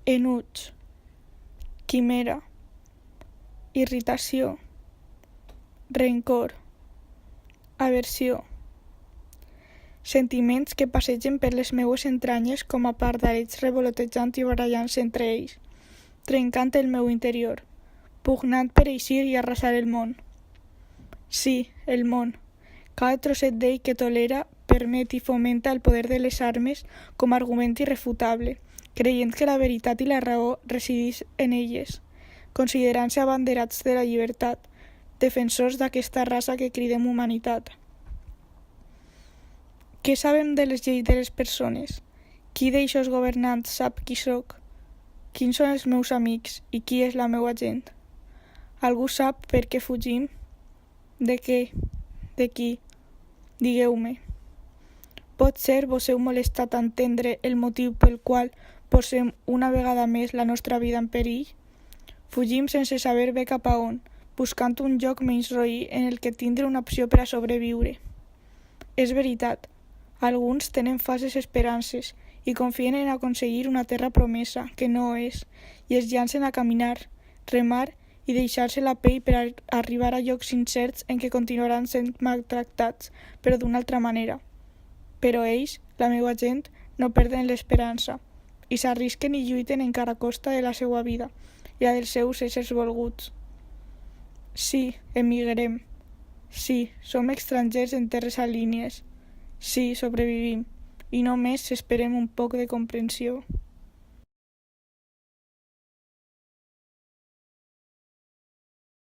enuig, quimera, irritació, rencor, aversió. Sentiments que passegen per les meues entranyes com a pardalets revolotejant i barallant-se entre ells, trencant el meu interior, pugnant per eixir i arrasar el món. Sí, el món. Cada trosset d'ell que tolera, permet i fomenta el poder de les armes com a argument irrefutable, creient que la veritat i la raó resideix en elles, considerant-se abanderats de la llibertat, defensors d'aquesta raça que cridem humanitat. Què sabem de les lleis de les persones? Qui d'eixos governants sap qui sóc? Quins són els meus amics i qui és la meua gent? Algú sap per què fugim? De què? De qui? Digueu-me. Potser vos heu molestat a entendre el motiu pel qual posem una vegada més la nostra vida en perill? Fugim sense saber bé cap a on, buscant un lloc menys roí en el que tindre una opció per a sobreviure. És veritat, alguns tenen falses esperances i confien en aconseguir una terra promesa, que no és, i es llancen a caminar, remar i deixar-se la pell per arribar a llocs incerts en què continuaran sent maltractats, però d'una altra manera. Però ells, la meva gent, no perden l'esperança, i s'arrisquen i lluiten encara a costa de la seva vida i la dels seus éssers volguts. Sí, emigrem. Sí, som estrangers en terres alínies. Sí, sobrevivim, i només esperem un poc de comprensió.